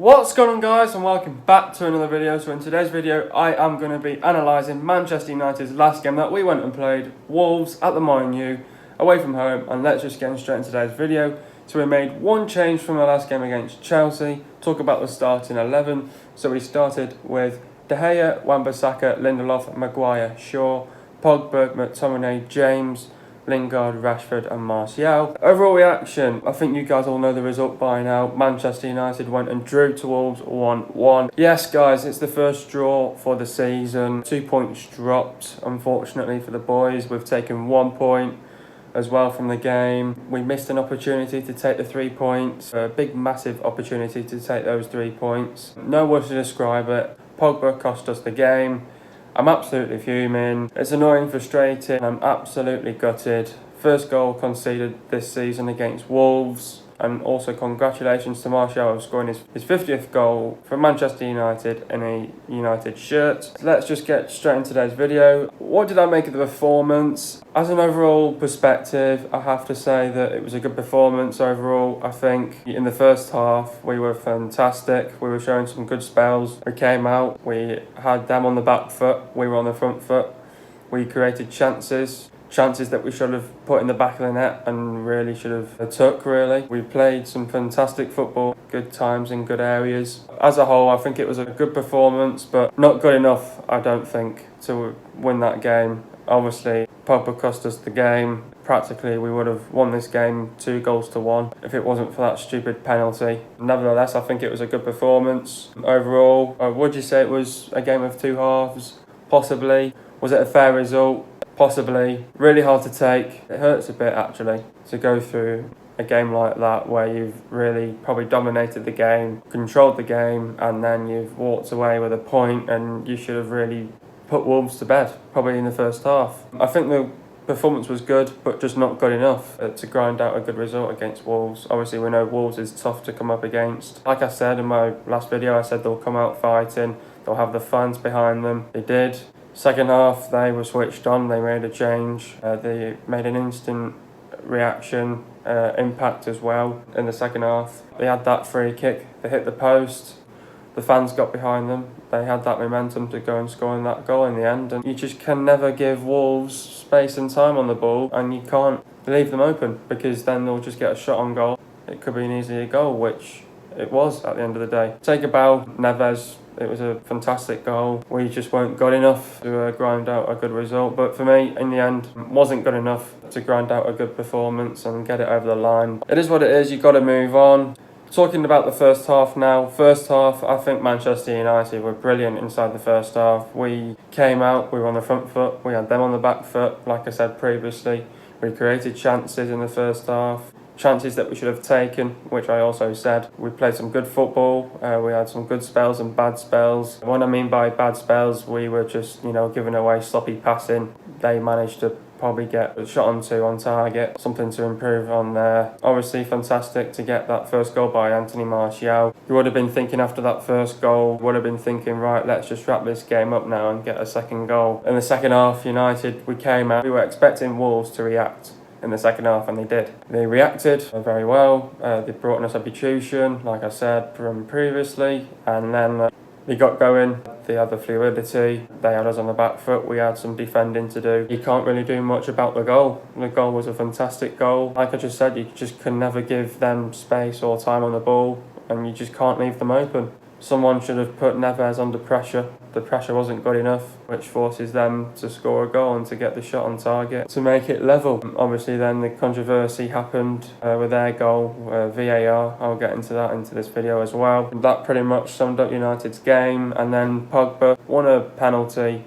What's going on, guys, and welcome back to another video. So in today's video I am going to be analysing Manchester United's last game that we went and played, Wolves at the Molineux, away from home. And let's just get straight into today's video. So we made one change from the last game against Chelsea. Talk about the starting 11. So we started with De Gea, Wan-Bissaka, Lindelof, Maguire, Shaw, Pogba, McTominay, James, Lingard, Rashford and Martial. Overall reaction, I think you guys all know the result by now. Manchester United went and drew to Wolves 1-1. Yes guys, it's the first draw for the season. 2 points dropped, unfortunately, for the boys. We've taken 1 point as well from the game. We missed an opportunity to take the 3 points. A big massive opportunity to take those 3 points. No words to describe it. Pogba cost us the game. I'm absolutely fuming. It's annoying, frustrating. I'm absolutely gutted. First goal conceded this season against Wolves. And also congratulations to Martial for scoring his 50th goal for Manchester United in a United shirt. So let's just get straight into today's video. What did I make of the performance? As an overall perspective, I have to say that it was a good performance overall. I think in the first half we were fantastic. We were showing some good spells. We came out, we had them on the back foot, we were on the front foot. We created chances that we should have put in the back of the net and really should have took, really. We played some fantastic football, good times in good areas. As a whole, I think it was a good performance, but not good enough, I don't think, to win that game. Obviously, Pogba cost us the game. Practically, we would have won this game 2-1 if it wasn't for that stupid penalty. Nevertheless, I think it was a good performance. Overall, would you say it was a game of two halves? Possibly. Was it a fair result? Possibly. Really hard to take. It hurts a bit, actually, to go through a game like that where you've really probably dominated the game, controlled the game, and then you've walked away with a point and you should have really put Wolves to bed, probably in the first half. I think the performance was good, but just not good enough to grind out a good result against Wolves. Obviously, we know Wolves is tough to come up against. Like I said in my last video, I said they'll come out fighting, they'll have the fans behind them. They did. Second half, they were switched on, they made a change, they made an instant reaction, impact as well in the second half. They had that free kick, they hit the post, the fans got behind them, they had that momentum to go and score in that goal in the end, and you just can never give Wolves space and time on the ball, and you can't leave them open, because then they'll just get a shot on goal. It could be an easy goal, which it was at the end of the day. Take a bow, Neves. It was a fantastic goal. We just weren't good enough to grind out a good result. But for me, in the end, wasn't good enough to grind out a good performance and get it over the line. It is what it is. You've got to move on. Talking about the first half now. First half, I think Manchester United were brilliant inside the first half. We came out, we were on the front foot. We had them on the back foot, like I said previously. We created chances in the first half. Chances that we should have taken, which I also said. We played some good football, we had some good spells and bad spells. What I mean by bad spells, we were just, giving away sloppy passing. They managed to probably get a shot on target, something to improve on there. Obviously fantastic to get that first goal by Anthony Martial. You would have been thinking after that first goal, would have been thinking, right, let's just wrap this game up now and get a second goal. In the second half, United, we came out, we were expecting Wolves to react in the second half, and they did. They reacted very well. They brought in a substitution, like I said from previously, and then they got going. They had the fluidity. They had us on the back foot. We had some defending to do. You can't really do much about the goal. The goal was a fantastic goal. Like I just said, you just can never give them space or time on the ball, and you just can't leave them open. Someone should have put Neves under pressure. The pressure wasn't good enough, which forces them to score a goal and to get the shot on target to make it level. Obviously then the controversy happened with their goal, VAR. I'll get into that into this video as well. That pretty much summed up United's game, and then Pogba won a penalty.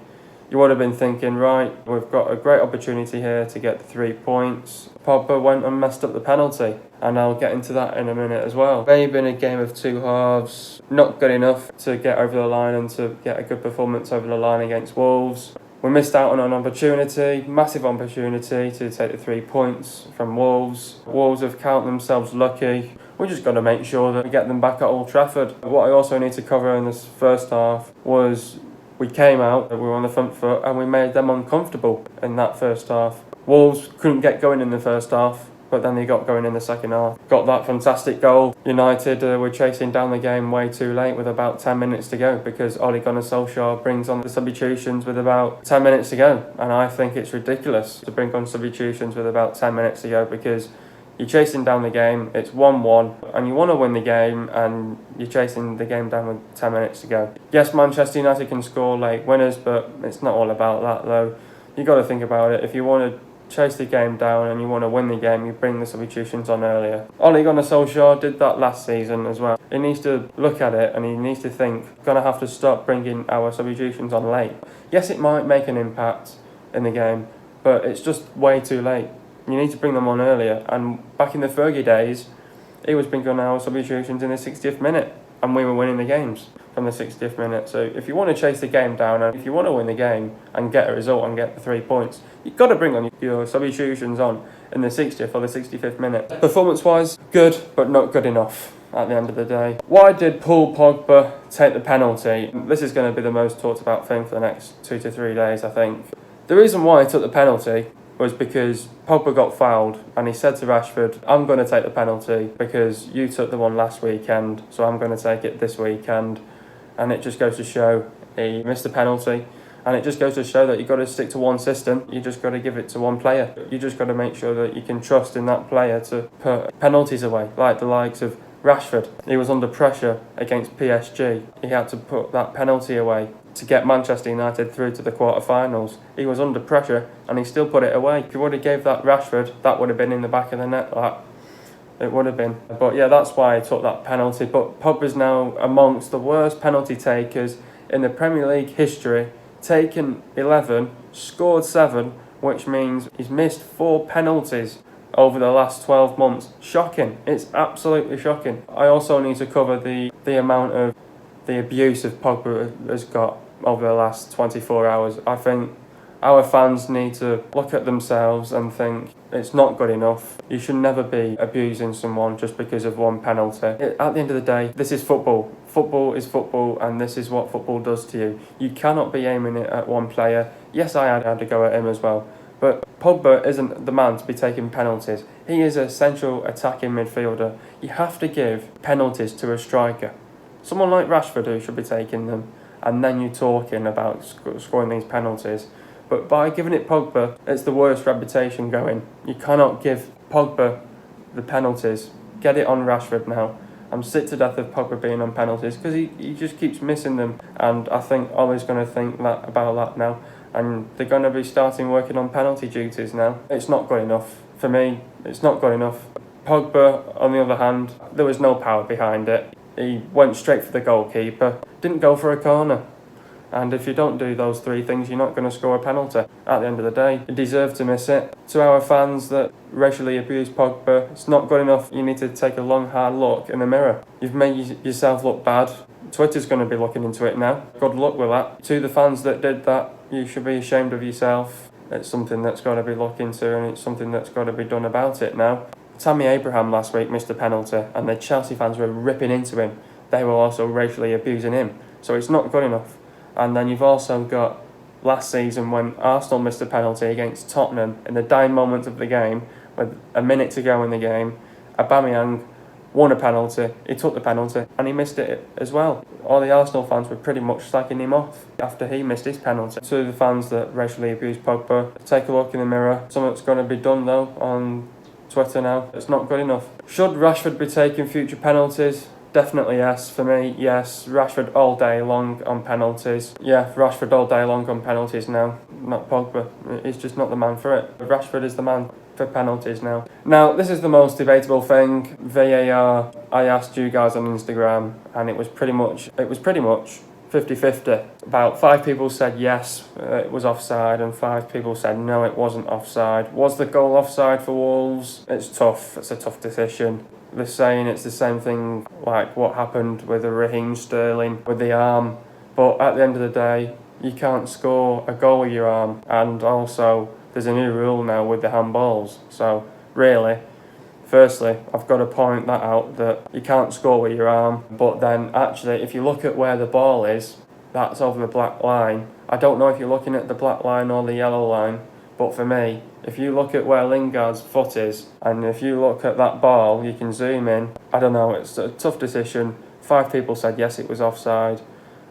You would have been thinking, right, we've got a great opportunity here to get the 3 points. Pogba went and messed up the penalty, and I'll get into that in a minute as well. Maybe in a game of two halves, not good enough to get over the line and to get a good performance over the line against Wolves. We missed out on an opportunity, massive opportunity to take the 3 points from Wolves. Wolves have counted themselves lucky. We just got to make sure that we get them back at Old Trafford. What I also need to cover in this first half was we came out, we were on the front foot, and we made them uncomfortable in that first half. Wolves couldn't get going in the first half. but then they got going in the second half. Got that fantastic goal. United were chasing down the game way too late with about 10 minutes to go, because Ole Gunnar Solskjaer brings on the substitutions with about 10 minutes to go. And I think it's ridiculous to bring on substitutions with about 10 minutes to go, because you're chasing down the game, it's 1-1, and you want to win the game, and you're chasing the game down with 10 minutes to go. Yes, Manchester United can score late winners, but it's not all about that though. You got to think about it. If you want to chase the game down and you want to win the game, you bring the substitutions on earlier. Ole Gunnar Solskjaer did that last season as well. He needs to look at it and he needs to think, gonna have to stop bringing our substitutions on late. Yes, it might make an impact in the game, but it's just way too late. You need to bring them on earlier. And back in the Fergie days, he was bringing on our substitutions in the 60th minute, and we were winning the games from the 60th minute. So if you want to chase the game down and if you want to win the game and get a result and get the 3 points, you've got to bring on your substitutions on in the 60th or the 65th minute. Performance-wise, good, but not good enough at the end of the day. Why did Paul Pogba take the penalty? This is going to be the most talked about thing for the next 2 to 3 days, I think. The reason why he took the penalty was because Pogba got fouled and he said to Rashford, I'm going to take the penalty because you took the one last weekend, so I'm going to take it this weekend. And it just goes to show he missed the penalty, and it just goes to show that you've got to stick to one system. You just got to give it to one player. You just got to make sure that you can trust in that player to put penalties away, like the likes of Rashford. He was under pressure against PSG. He had to put that penalty away to get Manchester United through to the quarter-finals. He was under pressure and he still put it away. If you would have gave that Rashford, that would have been in the back of the net. It would have been. But yeah, that's why he took that penalty. But Pogba's now amongst the worst penalty takers in the Premier League history. Taken 11, scored 7, which means he's missed 4 penalties over the last 12 months. Shocking. It's absolutely shocking. I also need to cover the amount of the abuse of Pogba has got over the last 24 hours. I think our fans need to look at themselves and think it's not good enough. You should never be abusing someone just because of one penalty. At the end of the day, this is football. Football is football, and this is what football does to you. You cannot be aiming it at one player. Yes, I had to go at him as well. But Pogba isn't the man to be taking penalties. He is a central attacking midfielder. You have to give penalties to a striker. Someone like Rashford who should be taking them, and then you're talking about scoring these penalties. But by giving it Pogba, it's the worst reputation going. You cannot give Pogba the penalties. Get it on Rashford now. I'm sick to death of Pogba being on penalties because he just keeps missing them. And I think Ole's going to think about that now. And they're going to be starting working on penalty duties now. It's not good enough. For me, it's not good enough. Pogba, on the other hand, there was no power behind it. He went straight for the goalkeeper. Didn't go for a corner. And if you don't do those 3 things, you're not going to score a penalty. At the end of the day, you deserve to miss it. To our fans that racially abuse Pogba, it's not good enough. You need to take a long, hard look in the mirror. You've made yourself look bad. Twitter's going to be looking into it now. Good luck with that. To the fans that did that, you should be ashamed of yourself. It's something that's got to be looked into, and it's something that's got to be done about it now. Tammy Abraham last week missed a penalty, and the Chelsea fans were ripping into him. They were also racially abusing him. So it's not good enough. And then you've also got last season when Arsenal missed a penalty against Tottenham in the dying moments of the game, with a minute to go in the game. Aubameyang won a penalty, he took the penalty, and he missed it as well. All the Arsenal fans were pretty much slagging him off after he missed his penalty. To the fans that racially abuse Pogba, take a look in the mirror. Something's going to be done though on Twitter now. It's not good enough. Should Rashford be taking future penalties? Definitely yes. For me, yes. Rashford all day long on penalties. Yeah, Rashford all day long on penalties now. Not Pogba. He's just not the man for it. Rashford is the man for penalties now. Now, this is the most debatable thing. VAR. I asked you guys on Instagram, and it was pretty much 50-50. About 5 people said yes, it was offside, and 5 people said no, it wasn't offside. Was the goal offside for Wolves? It's tough. It's a tough decision. They're saying it's the same thing like what happened with Raheem Sterling with the arm. But at the end of the day, you can't score a goal with your arm. And also, there's a new rule now with the handballs. So, really, firstly, I've got to point that out, that you can't score with your arm. But then, actually, if you look at where the ball is, that's over the black line. I don't know if you're looking at the black line or the yellow line, But for me, if you look at where Lingard's foot is, and if you look at that ball, you can zoom in. I don't know, it's a tough decision. 5 people said yes, it was offside,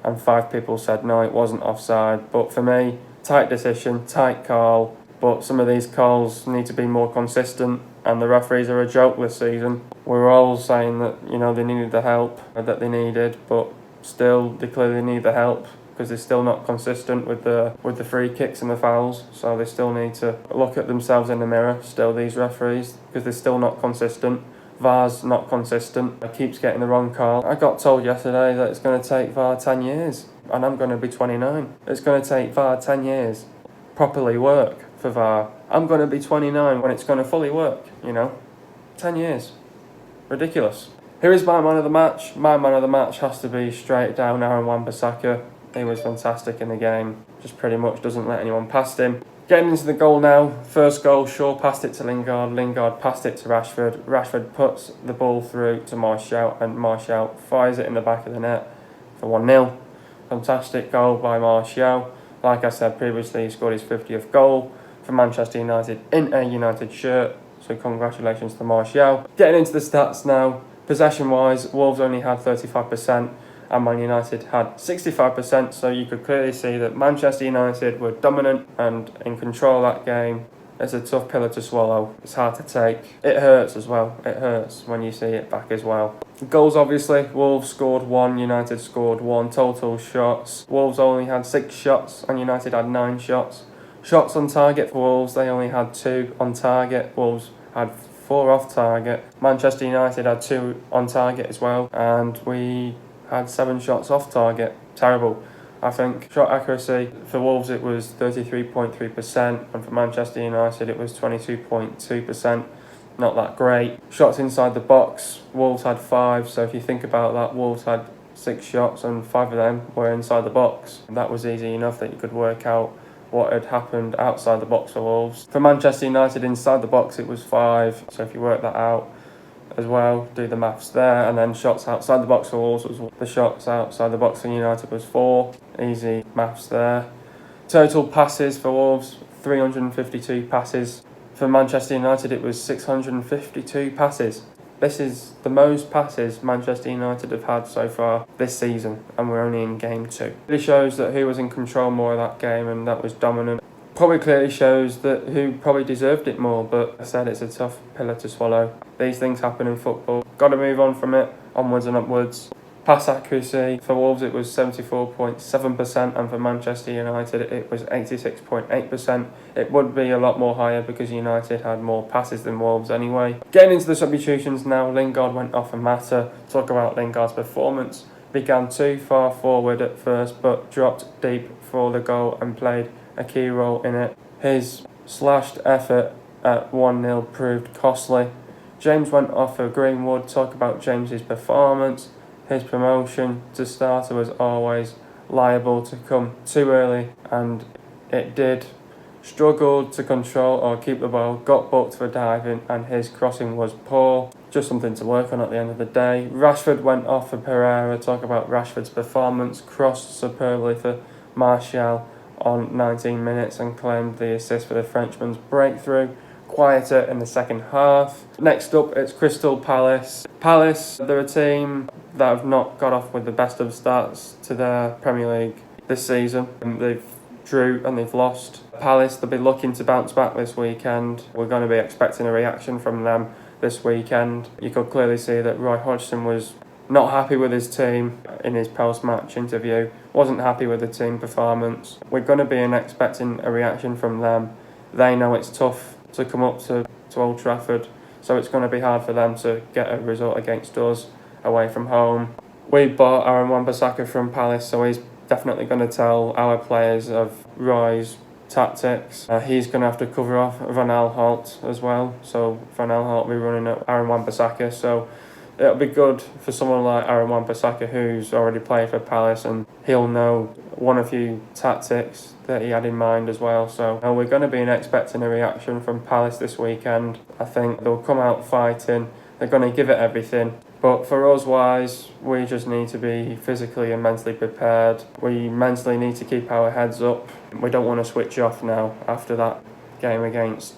and 5 people said no, it wasn't offside. But for me, tight decision, tight call, but some of these calls need to be more consistent, and the referees are a joke this season. We're all saying that, you know, they needed the help that they needed, but still they clearly need the help, because they're still not consistent with the free kicks and the fouls. So they still need to look at themselves in the mirror, still, these referees, because they're still not consistent. VAR's not consistent. It keeps getting the wrong call. I got told yesterday that it's going to take VAR 10 years, and I'm going to be 29. It's going to take VAR 10 years. Properly work for VAR. I'm going to be 29 when it's going to fully work, you know. 10 years. Ridiculous. Who is my man of the match? My man of the match has to be straight down Aaron Wan-Bissaka. He was fantastic in the game. Just pretty much doesn't let anyone past him. Getting into the goal now. First goal, Shaw passed it to Lingard. Lingard passed it to Rashford. Rashford puts the ball through to Martial, and Martial fires it in the back of the net for 1-0. Fantastic goal by Martial. Like I said previously, he scored his 50th goal for Manchester United in a United shirt. So congratulations to Martial. Getting into the stats now. Possession-wise, Wolves only had 35%. And Man United had 65%, so you could clearly see that Manchester United were dominant and in control of that game. It's a tough pillar to swallow. It's hard to take. It hurts as well. It hurts when you see it back as well. Goals, obviously. Wolves scored 1, United scored 1. Total shots. Wolves only had 6 shots and United had 9 shots. Shots on target for Wolves, they only had 2 on target. Wolves had 4 off target. Manchester United had 2 on target as well, and we had 7 shots off target. Terrible. I think shot accuracy for Wolves it was 33.3%, and for Manchester United it was 22.2%. Not that great. Shots inside the box, Wolves had 5, so if you think about that, Wolves had 6 shots and 5 of them were inside the box. That was easy enough that you could work out what had happened outside the box for Wolves. For Manchester United inside the box it was 5, so if you work that out as well, do the maths there, and then shots outside the box for Wolves was the shots outside the box for United was 4. Easy maths there. Total passes for Wolves, 352 passes. For Manchester United it was 652 passes. This is the most passes Manchester United have had so far this season, and we're only in game 2. It shows that who was in control more of that game, and that was dominant. Probably clearly shows that who probably deserved it more, but I said it's a tough pillar to swallow. These things happen in football. Got to move on from it, onwards and upwards. Pass accuracy for Wolves it was 74.7%, and for Manchester United it was 86.8%. It would be a lot more higher because United had more passes than Wolves anyway. Getting into the substitutions now, Lingard went off for Mata. Talk about Lingard's performance. Began too far forward at first, but dropped deep for the goal and played a key role in it. His slashed effort at 1-0 proved costly. James went off for Greenwood. Talk about James's performance. His promotion to starter was always liable to come too early, and it did. Struggled to control or keep the ball, got booked for diving, and his crossing was poor. Just something to work on at the end of the day. Rashford went off for Pereira. Talk about Rashford's performance. Crossed superbly for Martial on 19 minutes and claimed the assist for the Frenchman's breakthrough. Quieter in the second half. Next up, it's Crystal Palace. Palace, they're a team that have not got off with the best of starts to their Premier League this season. They've drew and they've lost. Palace, they'll be looking to bounce back this weekend. We're going to be expecting a reaction from them this weekend. You could clearly see that Roy Hodgson was not happy with his team in his post-match interview. Wasn't happy with the team performance. We're going to be expecting a reaction from them. They know it's tough to come up to Old Trafford, so it's going to be hard for them to get a result against us away from home. We bought Aaron Wan-Bissaka from Palace, so he's definitely going to tell our players of Roy's tactics. He's going to have to cover off Van Aanholt as well, so Van Aanholt will be running at Aaron Wan-Bissaka, so it'll be good for someone like Aaron Wan-Bissaka who's already played for Palace, and he'll know one or few tactics that he had in mind as well. So we're going to be expecting a reaction from Palace this weekend. I think they'll come out fighting. They're going to give it everything. But for us wise, we just need to be physically and mentally prepared. We mentally need to keep our heads up. We don't want to switch off now after that game against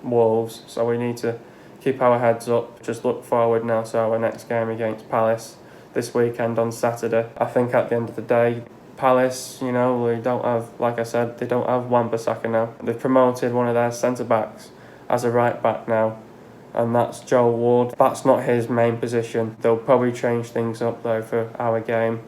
Wolves, so we need to keep our heads up, just look forward now to our next game against Palace this weekend on Saturday. I think at the end of the day, Palace, we don't have, like I said, they don't have Wan-Bissaka now. They've promoted one of their centre-backs as a right-back now, and that's Joel Ward. That's not his main position. They'll probably change things up though for our game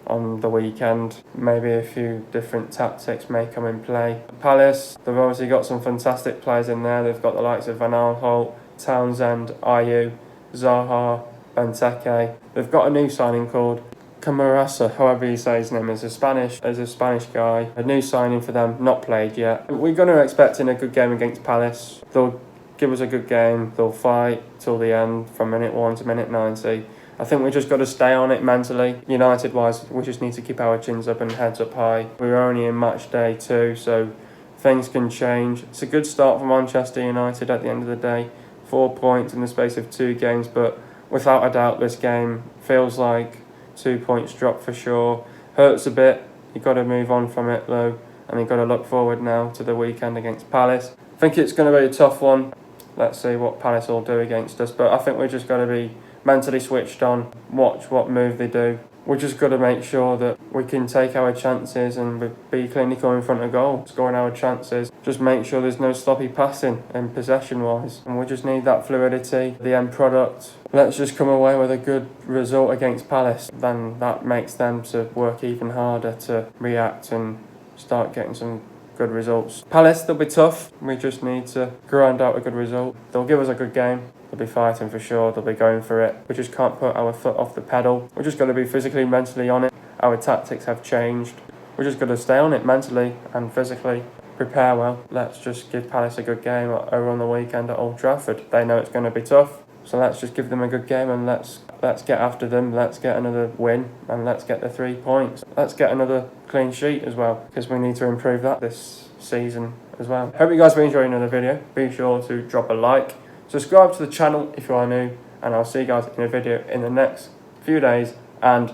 on the weekend. Maybe a few different tactics may come in play. Palace, they've obviously got some fantastic players in there. They've got the likes of Van Aanholt, Townsend, Ayew, Zaha, Benteke. They've got a new signing called Camarasa, however you say his name, is a Spanish guy. A new signing for them, not played yet. We're going to expect in a good game against Palace. They'll give us a good game. They'll fight till the end, from minute 1 to minute 90. I think we just got to stay on it mentally. United-wise, we just need to keep our chins up and heads up high. We're only in match day 2, so things can change. It's a good start for Manchester United at the end of the day. 4 points in the space of 2 games, but without a doubt this game feels like 2 points drop for sure. Hurts a bit. You've got to move on from it though, and you've got to look forward now to the weekend against Palace. I think it's going to be a tough one. Let's see what Palace will do against us, but I think we've just got to be mentally switched on, watch what move they do. We've just got to make sure that we can take our chances and be clinical in front of goal, scoring our chances. Just make sure there's no sloppy passing and possession-wise. And we just need that fluidity, the end product. Let's just come away with a good result against Palace. Then that makes them to work even harder to react and start getting some good results. Palace, they'll be tough. We just need to grind out a good result. They'll give us a good game. They'll be fighting for sure. They'll be going for it. We just can't put our foot off the pedal. We're just got to be physically, mentally on it. Our tactics have changed. We're just got to stay on it mentally and physically. Prepare well. Let's just give Palace a good game over on the weekend at Old Trafford. They know it's going to be tough, so let's just give them a good game and let's get after them. Let's get another win and let's get the 3 points. Let's get another clean sheet as well, because we need to improve that this season as well. Hope you guys will enjoy another video. Be sure to drop a like. Subscribe to the channel if you are new, and I'll see you guys in a video in the next few days, and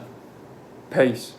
peace.